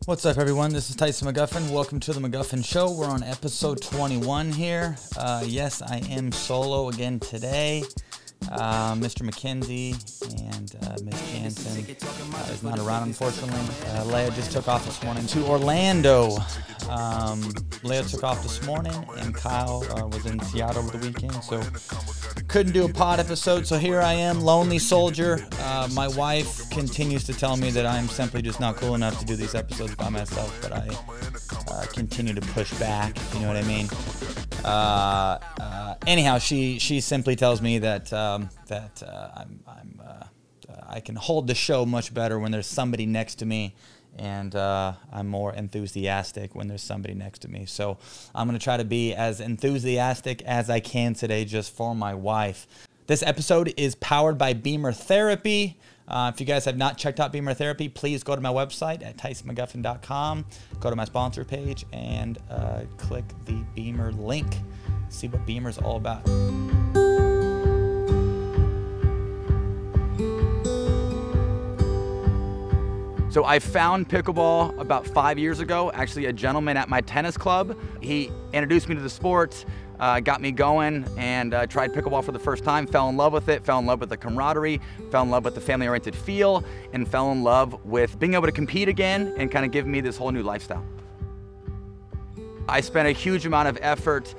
What's up, everyone? This is Tyson McGuffin. Welcome to the McGuffin Show. We're on episode 21 here. Yes, I am solo again today. Mr. McKenzie and Miss Jansen is not around, unfortunately. Leia just took off this morning to Orlando. Leia took off this morning, and Kyle was in Seattle over the weekend, so couldn't do a pod episode. So here I am, lonely soldier. My wife continues to tell me that I'm simply just not cool enough to do these episodes by myself, but I continue to push back, if you know what I mean. Anyhow, she simply tells me that I can hold the show much better when there's somebody next to me, and I'm more enthusiastic when there's somebody next to me. So I'm going to try to be as enthusiastic as I can today just for my wife. This episode is powered by Bemer Therapy. If you guys have not checked out Bemer Therapy, please go to my website at TysonMcGuffin.com, go to my sponsor page, and click the Bemer link. See what Bemer's all about. So I found pickleball about 5 years ago. Actually, a gentleman at my tennis club, he introduced me to the sport, got me going, and tried pickleball for the first time, fell in love with it, fell in love with the camaraderie, fell in love with the family-oriented feel, and fell in love with being able to compete again and kind of give me this whole new lifestyle. I spent a huge amount of effort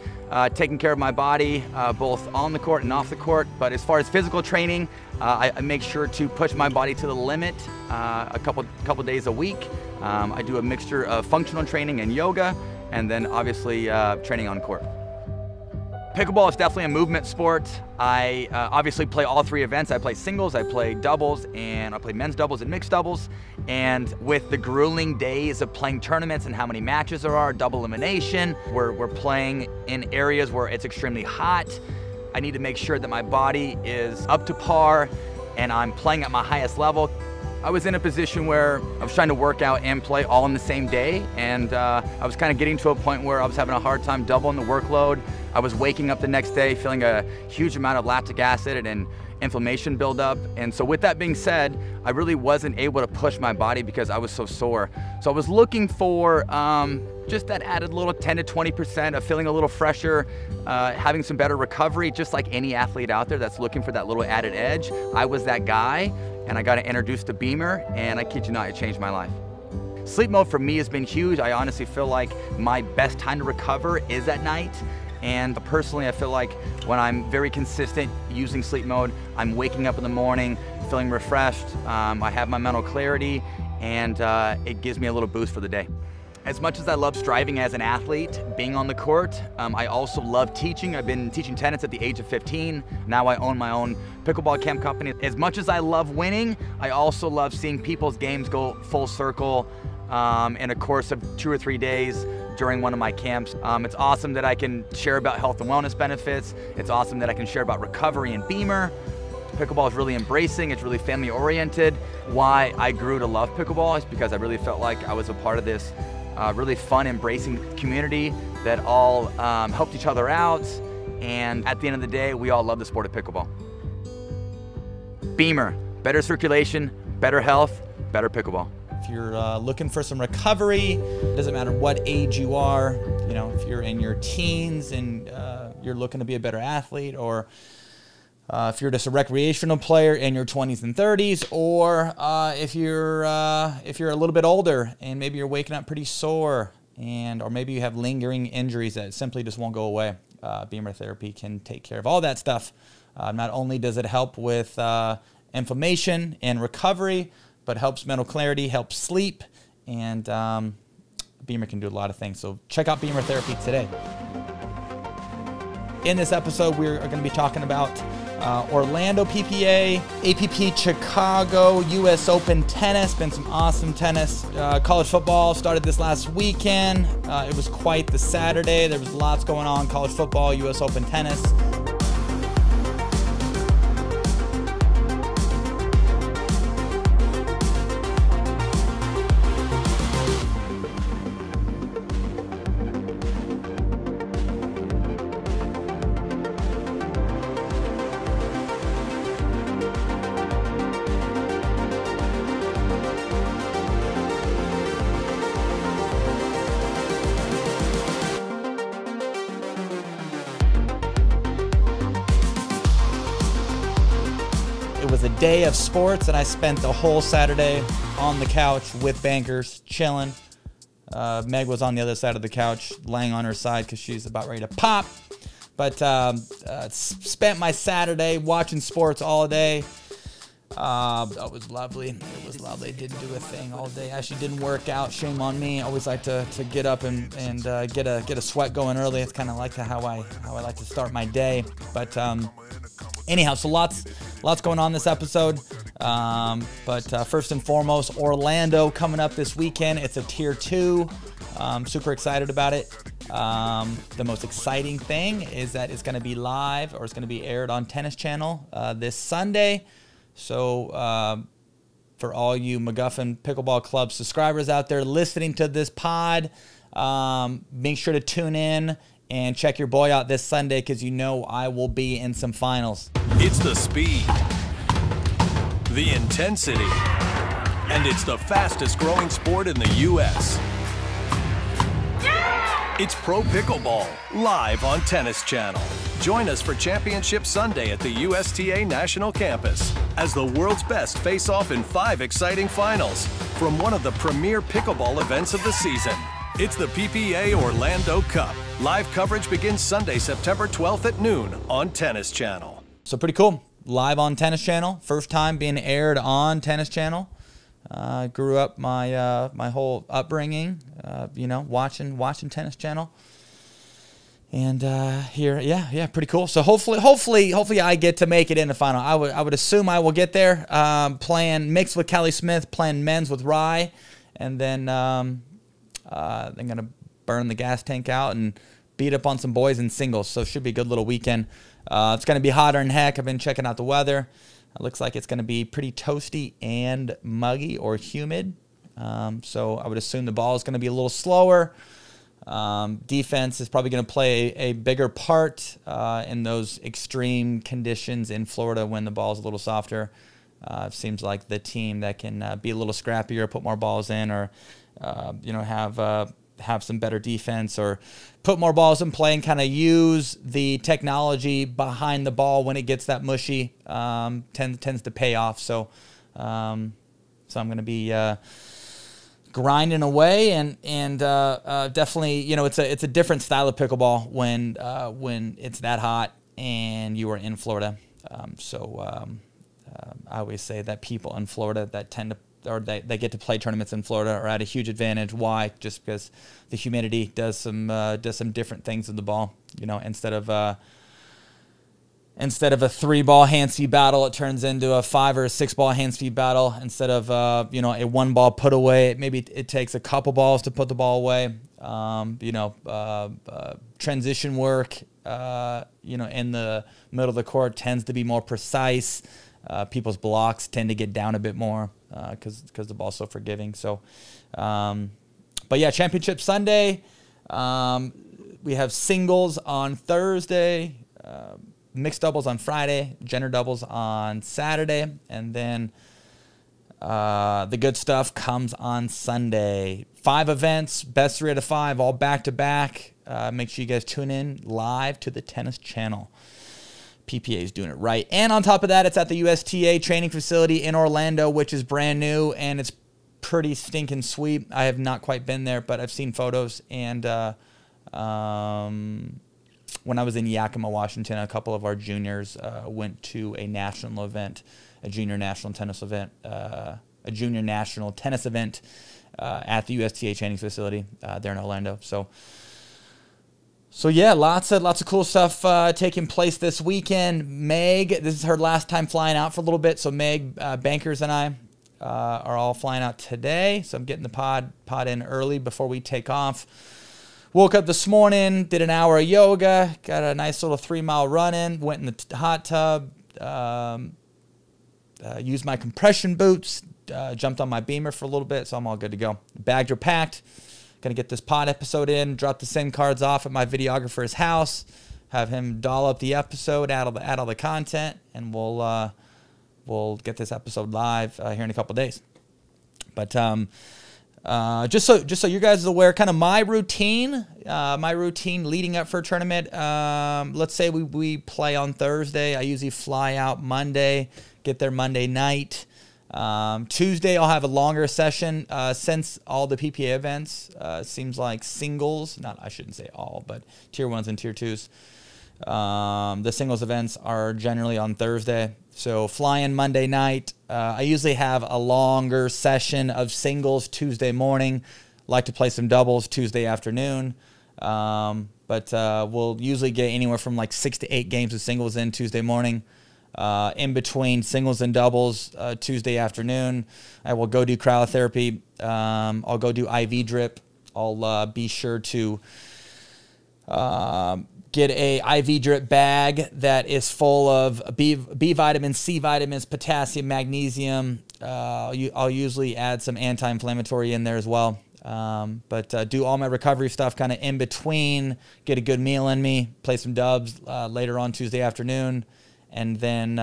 taking care of my body, both on the court and off the court. But as far as physical training, I make sure to push my body to the limit a couple days a week. I do a mixture of functional training and yoga, and then obviously training on court. Pickleball is definitely a movement sport. I obviously play all three events. I play singles, I play doubles, and I play men's doubles and mixed doubles. And with the grueling days of playing tournaments and how many matches there are, double elimination, we're playing in areas where it's extremely hot. I need to make sure that my body is up to par and I'm playing at my highest level. I was in a position where I was trying to work out and play all in the same day, and I was kind of getting to a point where I was having a hard time doubling the workload. I was waking up the next day feeling a huge amount of lactic acid and inflammation buildup. And so with that being said, I really wasn't able to push my body because I was so sore. So I was looking for just that added little 10 to 20% of feeling a little fresher, having some better recovery, just like any athlete out there that's looking for that little added edge. I was that guy, and I got introduced to Bemer, and I kid you not, it changed my life. Sleep mode for me has been huge. I honestly feel like my best time to recover is at night. And personally, I feel like when I'm very consistent using sleep mode, I'm waking up in the morning feeling refreshed, I have my mental clarity, and it gives me a little boost for the day. As much as I love striving as an athlete, being on the court, I also love teaching. I've been teaching tennis at the age of 15. Now I own my own pickleball camp company. As much as I love winning, I also love seeing people's games go full circle in a course of 2 or 3 days during one of my camps. It's awesome that I can share about health and wellness benefits. It's awesome that I can share about recovery and Bemer. Pickleball is really embracing, it's really family oriented. Why I grew to love pickleball is because I really felt like I was a part of this really fun, embracing community that all helped each other out. And at the end of the day, we all love the sport of pickleball. Bemer, better circulation, better health, better pickleball. If you're looking for some recovery, it doesn't matter what age you are, you know, if you're in your teens and you're looking to be a better athlete, or if you're just a recreational player in your 20s and 30s, or if you're a little bit older and maybe you're waking up pretty sore, or maybe you have lingering injuries that simply just won't go away, Bemer Therapy can take care of all that stuff. Not only does it help with inflammation and recovery, but helps mental clarity, helps sleep, and Bemer can do a lot of things. So check out Bemer Therapy today. In this episode, we're going to be talking about OrlandoPPA, APP Chicago, US Open tennis. Been some awesome tennis. College football started this last weekend. It was quite the Saturday. There was lots going on. College football, US Open tennis. day of sports, and I spent the whole Saturday on the couch with bankers, chilling. Meg was on the other side of the couch, laying on her side because she's about ready to pop. But spent my Saturday watching sports all day. It was lovely. It was lovely. Didn't do a thing all day. Actually didn't work out. Shame on me. I always like to get up and get a sweat going early. It's kind of like how I like to start my day. But anyhow, so lots going on this episode. But first and foremost, Orlando coming up this weekend. It's a Tier 2. Super excited about it. The most exciting thing is that it's going to be live, or it's going to be aired on Tennis Channel this Sunday. So for all you McGuffin Pickleball Club subscribers out there listening to this pod, make sure to tune in and check your boy out this Sunday, because you know I will be in some finals. It's the speed, the intensity, and it's the fastest growing sport in the U.S. It's Pro Pickleball, live on Tennis Channel. Join us for Championship Sunday at the USTA National Campus as the world's best face off in 5 exciting finals from one of the premier pickleball events of the season. It's the PPA Orlando Cup. Live coverage begins Sunday, September 12th at noon on Tennis Channel. So pretty cool. Live on Tennis Channel. First time being aired on Tennis Channel. Grew up my whole upbringing, watching Tennis Channel, and here, yeah, pretty cool. So hopefully I get to make it in the final. I would assume I will get there. Playing mixed with Callie Smith, playing men's with Rye, and then I'm gonna burn the gas tank out and beat up on some boys in singles. So it should be a good little weekend. It's gonna be hotter than heck. I've been checking out the weather. It looks like it's going to be pretty toasty and muggy or humid. So I would assume the ball is going to be a little slower. Defense is probably going to play a bigger part in those extreme conditions in Florida when the ball is a little softer. It seems like the team that can be a little scrappier, put more balls in, or have some better defense, or put more balls in play and kind of use the technology behind the ball when it gets that mushy, tends to pay off. So I'm going to be grinding away, and definitely, it's a different style of pickleball when it's that hot and you are in Florida. I always say that people in Florida that tend to, or they get to play tournaments in Florida, are at a huge advantage. Why? Just because the humidity does some different things with the ball. Instead of a 3-ball hand speed battle, it turns into a 5 or a 6-ball hand speed battle. Instead of a 1-ball put away, maybe it takes a couple balls to put the ball away. Transition work, in the middle of the court tends to be more precise. People's blocks tend to get down a bit more because the ball's so forgiving. So, but yeah, Championship Sunday. We have singles on Thursday, mixed doubles on Friday, gender doubles on Saturday, and then the good stuff comes on Sunday. 5 events, best 3 out of 5, all back-to-back. Make sure you guys tune in live to the Tennis Channel. PPA is doing it right. And on top of that, it's at the USTA training facility in Orlando, which is brand new, and it's pretty stinking sweet. I have not quite been there, but I've seen photos. And when I was in Yakima, Washington, a couple of our juniors went to a national event, a junior national tennis event at the USTA training facility there in Orlando. So yeah, lots of cool stuff taking place this weekend. Meg, this is her last time flying out for a little bit. So Meg, Bankers, and I are all flying out today. So I'm getting the pod in early before we take off. Woke up this morning, did an hour of yoga, got a nice little 3-mile run in, went in the hot tub, used my compression boots, jumped on my Bemer for a little bit, so I'm all good to go. Bags are packed. Going to get this pod episode in, drop the SIM cards off at my videographer's house, have him doll up the episode, add all the content, and we'll get this episode live here in a couple days. But just so you guys are aware, kind of my routine leading up for a tournament. Let's say we play on Thursday. I usually fly out Monday, get there Monday night. Tuesday I'll have a longer session. Since all the PPA events, seems like singles, I shouldn't say all, but tier 1s and tier 2s. The singles events are generally on Thursday. So fly in Monday night. I usually have a longer session of singles Tuesday morning. Like to play some doubles Tuesday afternoon. But we'll usually get anywhere from like 6 to 8 games of singles in Tuesday morning. In between singles and doubles Tuesday afternoon, I will go do cryotherapy. I'll go do IV drip. I'll be sure to get a IV drip bag that is full of B vitamins, C vitamins, potassium, magnesium. I'll usually add some anti-inflammatory in there as well. But do all my recovery stuff kind of in between, get a good meal in me, play some dubs later on Tuesday afternoon, and then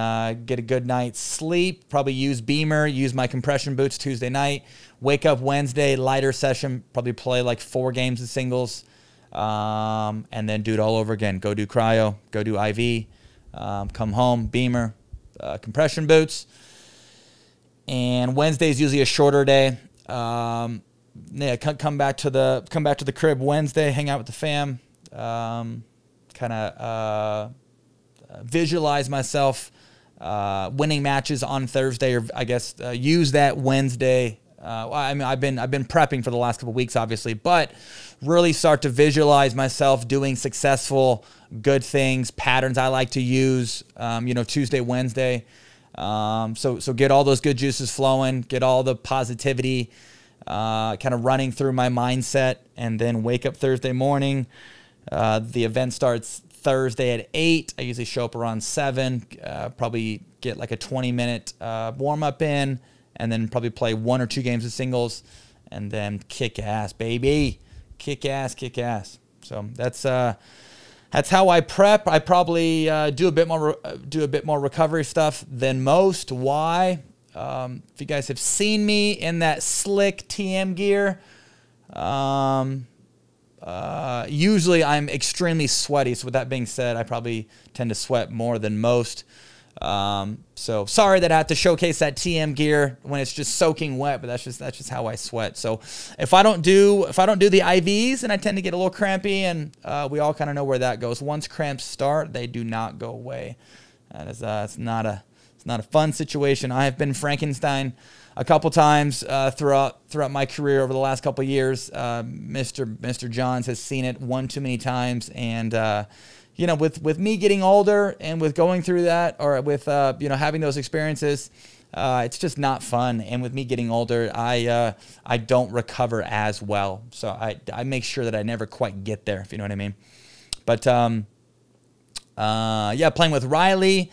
get a good night's sleep. Probably use Bemer, use my compression boots Tuesday night. Wake up Wednesday, lighter session, probably play like 4 games of singles. And then do it all over again. Go do cryo, go do IV, come home, Bemer, compression boots. And Wednesday is usually a shorter day. Come back to the crib Wednesday, hang out with the fam, kind of visualize myself winning matches on Thursday, or I guess use that Wednesday. I mean, I've been prepping for the last couple of weeks, obviously, but really start to visualize myself doing successful, good things, patterns I like to use, Tuesday, Wednesday. So get all those good juices flowing, get all the positivity kind of running through my mindset, and then wake up Thursday morning. The event starts Thursday at 8. I usually show up around 7, probably get like a 20-minute warm-up in, and then probably play 1 or 2 games of singles, and then kick ass, baby. Kick ass. So that's how I prep. I probably do a bit more recovery stuff than most. Why? If you guys have seen me in that slick TM gear, usually I'm extremely sweaty. So with that being said, I probably tend to sweat more than most. So sorry that I have to showcase that TM gear when it's just soaking wet, but that's just how I sweat. So if I don't do the IVs, and I tend to get a little crampy, and we all kind of know where that goes. Once cramps start, they do not go away. That is it's not a fun situation. I have been Frankenstein a couple times throughout my career over the last couple of years. Mr. Johns has seen it one too many times, and with me getting older and with going through that, or with having those experiences, it's just not fun. And with me getting older, I don't recover as well. So I make sure that I never quite get there, if you know what I mean. But playing with Riley.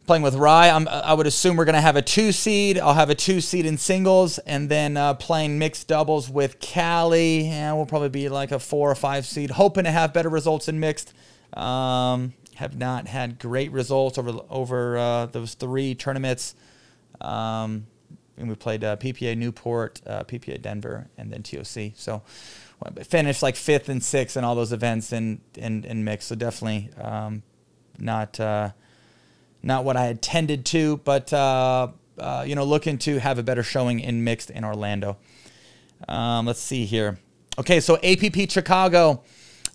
Playing with Rye, I would assume we're going to have a 2-seed. I'll have a 2-seed in singles, and then playing mixed doubles with Callie. We'll probably be like a 4 or 5 seed. Hoping to have better results in mixed. Have not had great results over those 3 tournaments. And we played PPA Newport, PPA Denver, and then TOC. So finished like 5th and 6th in all those events in mixed. So definitely not what I had tended to, but looking to have a better showing in mixed in Orlando. Let's see here. Okay, so APP Chicago.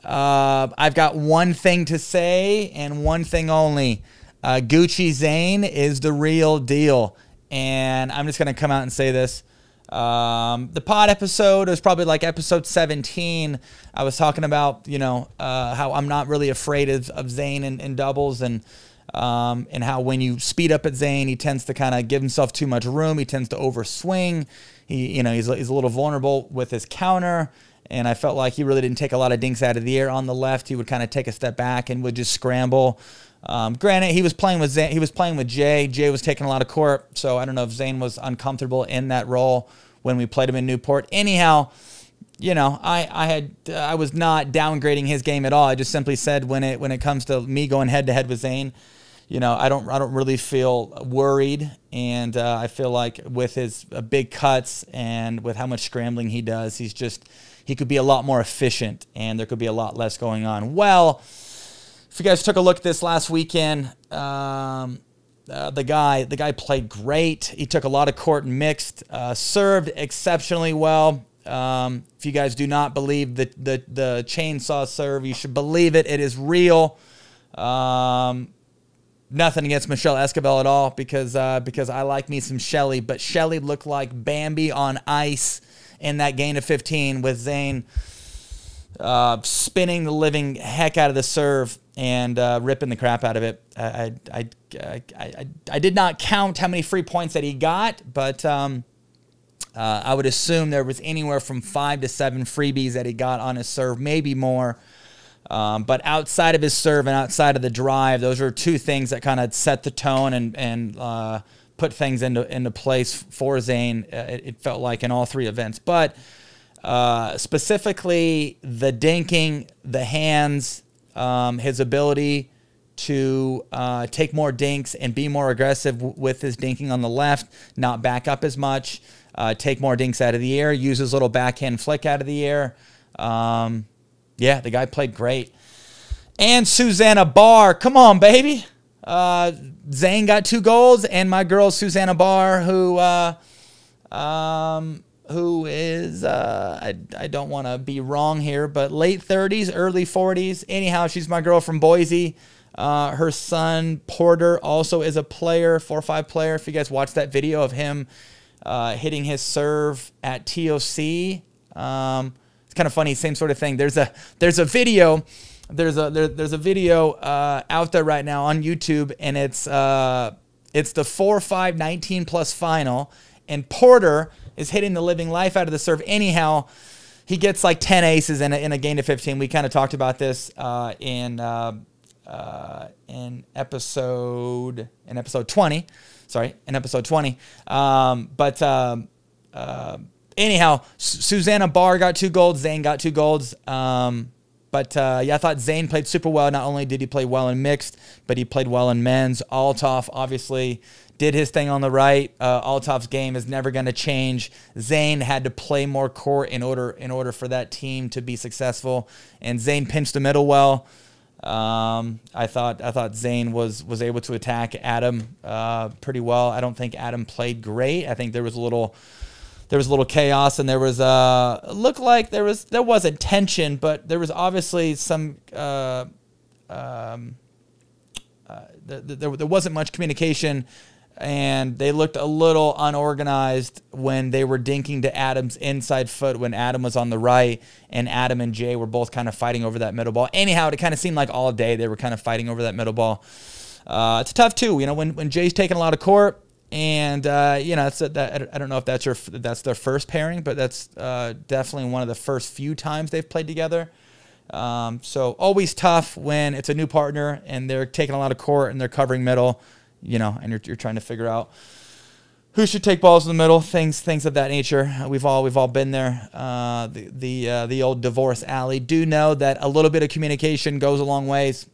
I've got one thing to say and one thing only. Gucci Zane is the real deal, and I'm just gonna come out and say this. The pod episode is probably like episode 17. I was talking about how I'm not really afraid of Zane in doubles, and how when you speed up at Zane, he tends to kind of give himself too much room. He tends to overswing. He's a little vulnerable with his counter, and I felt like he really didn't take a lot of dinks out of the air on the left. He would kind of take a step back and would just scramble. Granted, he was playing with Zane. He was playing with Jay. Jay was taking a lot of court, so I don't know if Zane was uncomfortable in that role when we played him in Newport. Anyhow, I was not downgrading his game at all. I just simply said when it comes to me going head to head with Zane, I don't really feel worried, and I feel like with his big cuts and with how much scrambling he does, he could be a lot more efficient, and there could be a lot less going on. Well, if you guys took a look at this last weekend, the guy played great. He took a lot of court and mixed, served exceptionally well. If you guys do not believe the chainsaw serve, you should believe it. It is real. Nothing against Michelle Escobar at all, because I like me some Shelly, but Shelly looked like Bambi on ice in that game of 15 with Zane spinning the living heck out of the serve and ripping the crap out of it. I did not count how many free points that he got, but I would assume there was anywhere from 5 to 7 freebies that he got on his serve, maybe more. But outside of his serve and outside of the drive, those are two things that kind of set the tone and put things into place for Zane. It felt like in all 3 events. But specifically the dinking, the hands, his ability to take more dinks and be more aggressive with his dinking on the left, not back up as much, take more dinks out of the air, use his little backhand flick out of the air. Yeah, the guy played great. And Susanna Barr, come on, baby. Zane got 2 golds, and my girl Susanna Barr, who is, I don't want to be wrong here, but late 30s, early 40s. Anyhow, she's my girl from Boise. Her son, Porter, also is a player, 4-5 player. If you guys watch that video of him hitting his serve at TOC, it's kind of funny, same sort of thing. There's a video out there right now on YouTube, and it's the 4-5 19+ final, and Porter is hitting the living life out of the serve. Anyhow, he gets like 10 aces in a game to 15. We kind of talked about this in episode 20. Sorry, in episode 20. Anyhow, Susanna Barr got 2 golds. Zane got 2 golds. Yeah, I thought Zane played super well. Not only did he play well in mixed, but he played well in men's. Althoff obviously did his thing on the right. Altoff's game is never going to change. Zane had to play more court in order for that team to be successful, and Zane pinched the middle well. I thought Zane was able to attack Adam pretty well. I don't think Adam played great. I think there was a little chaos, and there was looked like there wasn't tension, but there was obviously some there wasn't much communication, and they looked a little unorganized when they were dinking to Adam's inside foot when Adam was on the right, and Adam and Jay were both kind of fighting over that middle ball. Anyhow, it kind of seemed like all day they were kind of fighting over that middle ball. It's tough too, when Jay's taking a lot of court. And I don't know if that's their first pairing, but that's definitely one of the first few times they've played together. So always tough when it's a new partner and they're taking a lot of court and they're covering middle, and you're trying to figure out who should take balls in the middle, things of that nature. We've all been there. The old divorce alley. Do know that a little bit of communication goes a long ways,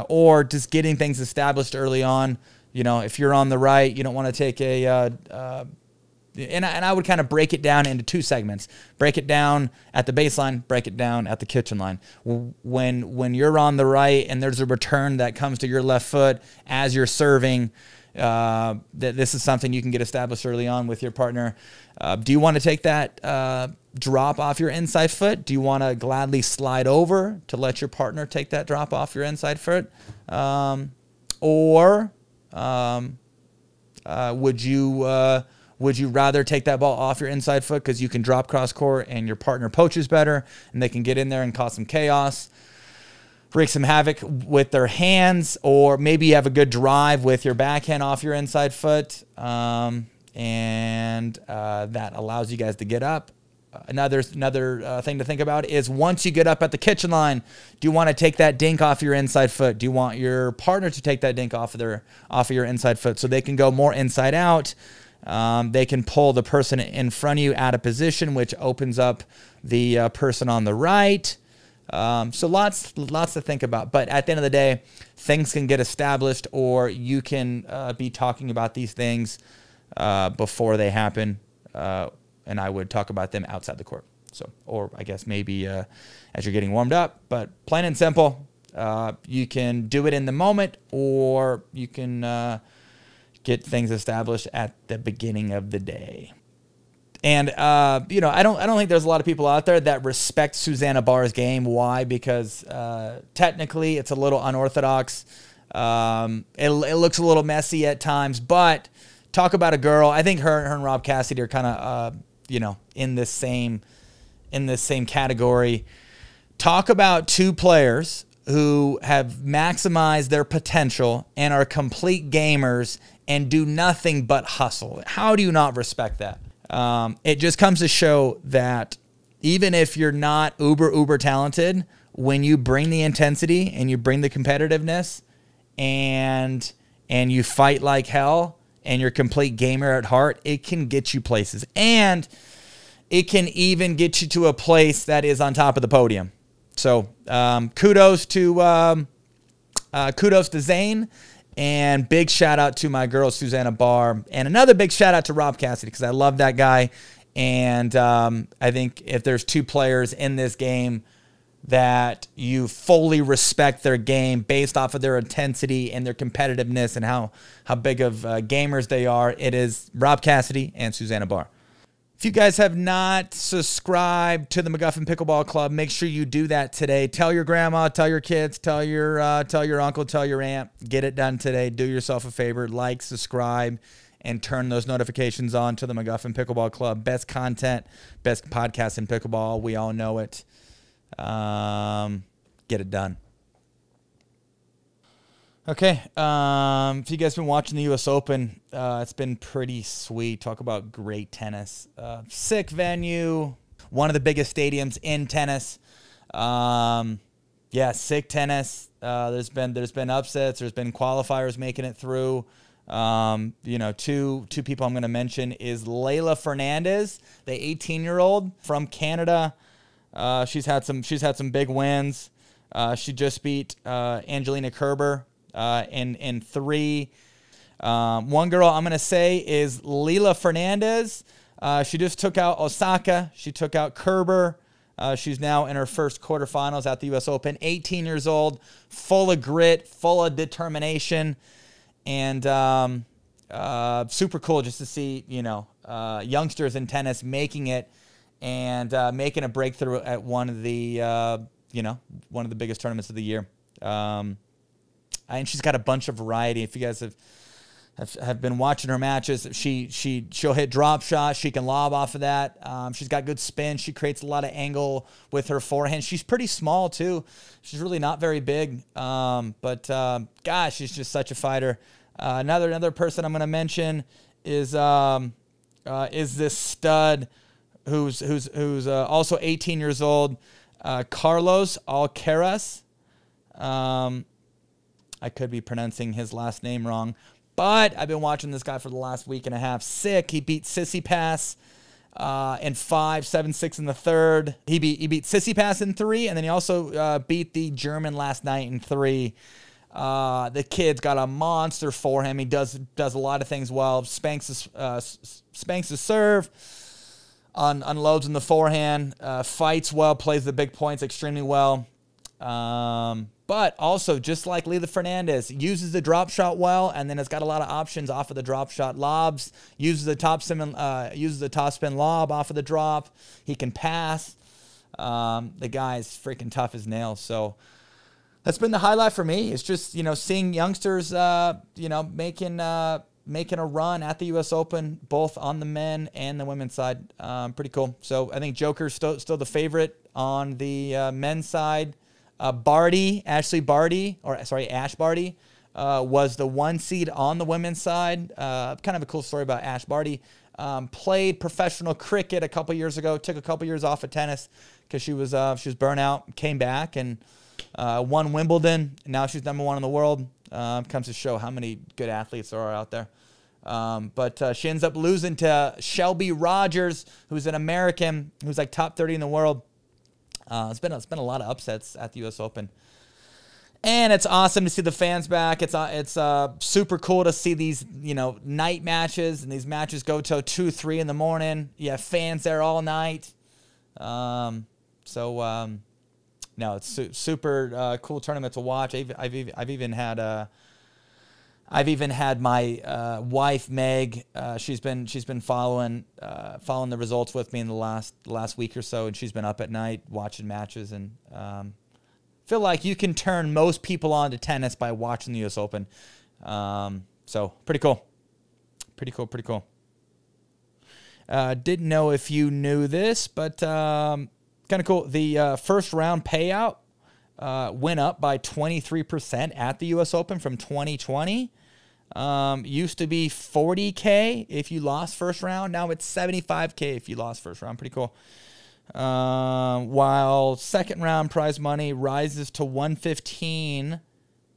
or just getting things established early on. If you're on the right, you don't want to take and I would kind of break it down into 2 segments. Break it down at the baseline, break it down at the kitchen line. When you're on the right and there's a return that comes to your left foot as you're serving, this is something you can get established early on with your partner. Do you want to take that drop off your inside foot? Do you want to gladly slide over to let your partner take that drop off your inside foot? Or would you rather take that ball off your inside foot because you can drop cross court and your partner poaches better and they can get in there and cause some chaos, wreak some havoc with their hands, or maybe you have a good drive with your backhand off your inside foot, and that allows you guys to get up. Another thing to think about is once you get up at the kitchen line, do you want to take that dink off your inside foot? Do you want your partner to take that dink off of your inside foot so they can go more inside out? They can pull the person in front of you out of position, which opens up the person on the right. So lots to think about. But at the end of the day, things can get established, or you can be talking about these things before they happen. And I would talk about them outside the court. So, or I guess maybe as you're getting warmed up. But plain and simple, you can do it in the moment, or you can get things established at the beginning of the day. And you know, I don't think there's a lot of people out there that respect Susanna Barr's game. Why? Because technically it's a little unorthodox. It looks a little messy at times, but talk about a girl. I think her and Rob Cassidy are kind of you know, in this same category. Talk about two players who have maximized their potential and are complete gamers and do nothing but hustle. How do you not respect that? It just comes to show that even if you're not uber talented, when you bring the intensity and you bring the competitiveness and you fight like hell and you're a complete gamer at heart, it can get you places. And it can even get you to a place that is on top of the podium. So kudos to Zane, and big shout out to my girl Susanna Barr, and another big shout out to Rob Cassidy, because I love that guy. And I think if there's two players in this game that you fully respect their game based off of their intensity and their competitiveness and how big of gamers they are, it is Rob Cassidy and Susanna Barr. If you guys have not subscribed to the McGuffin Pickleball Club, make sure you do that today. Tell your grandma, tell your kids, tell your uncle, tell your aunt. Get it done today. Do yourself a favor. Like, subscribe, and turn those notifications on to the McGuffin Pickleball Club. Best content, best podcast in pickleball. We all know it. Get it done. Okay, if you guys have been watching the U.S. Open, it's been pretty sweet. Talk about great tennis. Sick venue, one of the biggest stadiums in tennis. Yeah, sick tennis. There's been upsets. There's been qualifiers making it through. You know, two people I'm going to mention is Leylah Fernandez, the 18-year-old from Canada. She's had some big wins. She just beat Angelina Kerber in 3. One girl I'm going to say is Leylah Fernandez. She just took out Osaka. She took out Kerber. She's now in her first quarterfinals at the U.S. Open. 18 years old, full of grit, full of determination, and super cool just to see, you know, youngsters in tennis making it and making a breakthrough at one of the biggest tournaments of the year. And she's got a bunch of variety. If you guys have been watching her matches, she'll hit drop shots. She can lob off of that. She's got good spin. She creates a lot of angle with her forehand. She's pretty small too. She's really not very big. But gosh, she's just such a fighter. Another person I'm going to mention is this stud who's also 18 years old, Carlos Alcaraz. I could be pronouncing his last name wrong, but I've been watching this guy for the last week and a half. Sick. He beat Tsitsipas in 5, 7-6 in the third. He beat Tsitsipas in 3, and then he also beat the German last night in 3. The kid's got a monster for him. He does a lot of things well. Spanks the serve, unloads in the forehand, fights well, plays the big points extremely well. But also, just like Leylah Fernandez, uses the drop shot well, and then has got a lot of options off of the drop shot. Lobs, uses the top spin lob off of the drop. He can pass. The guy is freaking tough as nails. So that's been the highlight for me. It's just, you know, seeing youngsters, making a run at the U.S. Open, both on the men and the women's side. Pretty cool. So I think Joker's still the favorite on the men's side. Ash Barty, was the 1 seed on the women's side. Kind of a cool story about Ash Barty. Played professional cricket a couple years ago. Took a couple years off of tennis because she was burnt out. Came back and won Wimbledon. And now she's #1 in the world. Comes to show how many good athletes there are out there. But she ends up losing to Shelby Rogers, who's an American, who's like top 30 in the world. It's been a lot of upsets at the U.S. Open. And it's awesome to see the fans back. It's super cool to see these, night matches, and these matches go till 2, 3 in the morning. You have fans there all night. No, it's super cool tournament to watch. I've even had my wife Meg. She's been following the results with me in the last week or so, and she's been up at night watching matches, and feel like you can turn most people on to tennis by watching the U.S. Open. So pretty cool. Pretty cool. Didn't know if you knew this, but kind of cool. The first round payout went up by 23% at the U.S. Open from 2020. Used to be $40K if you lost first round. Now it's $75K if you lost first round. Pretty cool. While second round prize money rises to $115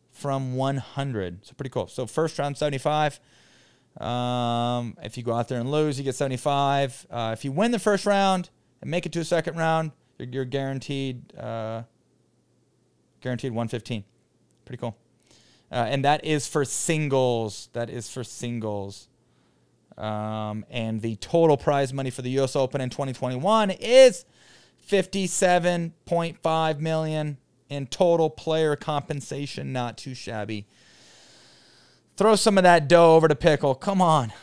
from $100. So pretty cool. So first round 75. If you go out there and lose, you get 75. If you win the first round and make it to a second round, you're guaranteed 115. Pretty cool. And that is for singles. And the total prize money for the U.S. Open in 2021 is $57.5 million in total player compensation. Not too shabby. Throw some of that dough over to Pickle. Come on.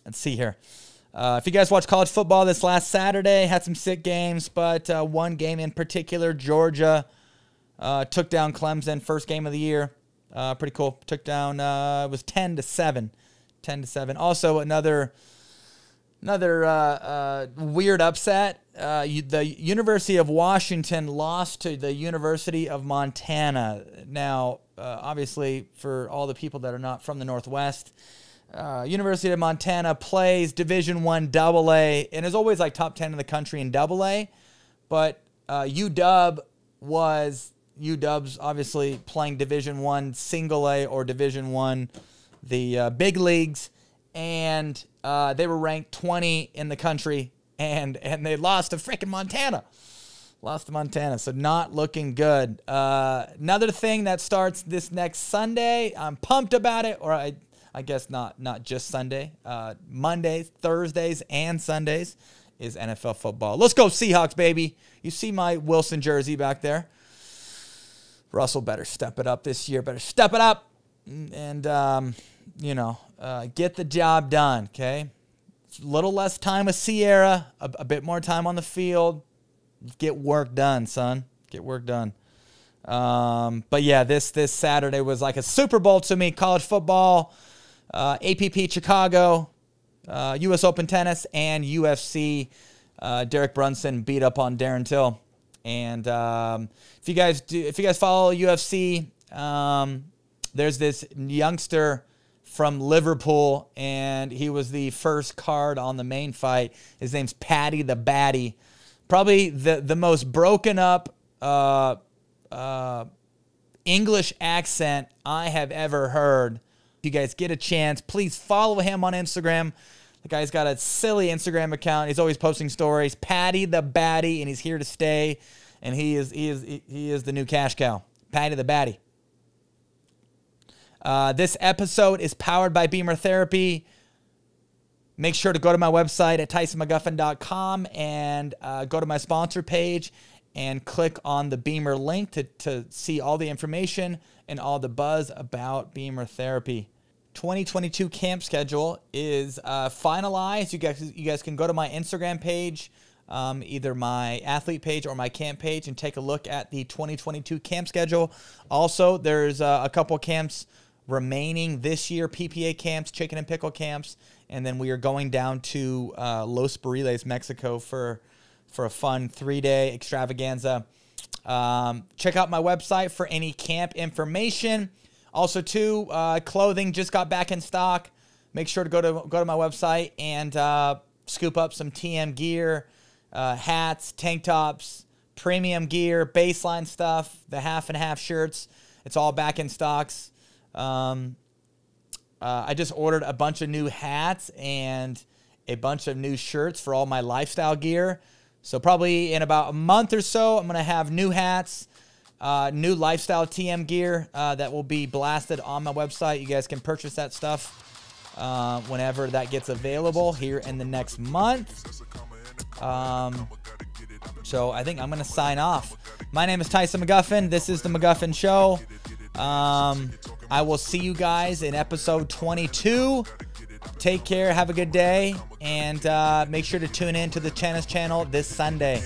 Let's see here. If you guys watched college football this last Saturday, had some sick games, but one game in particular, Georgia took down Clemson, first game of the year. Pretty cool. Took down, it was 10-7. 10-7. Also, another weird upset. The University of Washington lost to the University of Montana. Now, obviously, for all the people that are not from the Northwest, University of Montana plays Division I AA, and is always like top 10 in the country in AA. But UW's obviously playing Division I Single A or Division I, the big leagues, and they were ranked 20 in the country, and they lost to freaking Montana. So not looking good. Another thing that starts this next Sunday, I'm pumped about it, or I guess not just Sunday. Mondays, Thursdays, and Sundays is NFL football. Let's go Seahawks, baby. You see my Wilson jersey back there. Russell better step it up this year. And, get the job done, okay? A little less time with Sierra, a bit more time on the field. Get work done, son. Get work done. But, yeah, this Saturday was like a Super Bowl to me. College football, APP Chicago, U.S. Open tennis, and UFC. Derek Brunson beat up on Darren Till. And if you guys follow UFC, there's this youngster from Liverpool, and he was the first card on the main fight. His name's Paddy the Baddy. Probably the most broken up English accent I have ever heard. If you guys get a chance, please follow him on Instagram. The guy's got a silly Instagram account. He's always posting stories. Paddy the Baddy, and he's here to stay. And he is the new cash cow. Paddy the Baddy. This episode is powered by Bemer Therapy. Make sure to go to my website at TysonMcGuffin.com and go to my sponsor page and click on the Bemer link to see all the information and all the buzz about Bemer Therapy. 2022 camp schedule is finalized. You guys can go to my Instagram page, either my athlete page or my camp page, and take a look at the 2022 camp schedule. Also, there's a couple camps remaining this year, PPA camps, chicken and pickle camps, and then we are going down to Los Barriles, Mexico for a fun 3-day extravaganza. Check out my website for any camp information. Also, too, clothing just got back in stock. Make sure to go to my website and scoop up some TM gear, hats, tank tops, premium gear, baseline stuff, the half and half shirts. It's all back in stocks. I just ordered a bunch of new hats, and a bunch of new shirts for all my lifestyle gear. So probably in about a month or so, I'm going to have new hats, new lifestyle TM gear that will be blasted on my website. You guys can purchase that stuff whenever that gets available here in the next month. So I think I'm going to sign off. My name is Tyson McGuffin. This is The McGuffin Show. I will see you guys in episode 22. Take care. Have a good day. And make sure to tune in to the tennis channel this Sunday.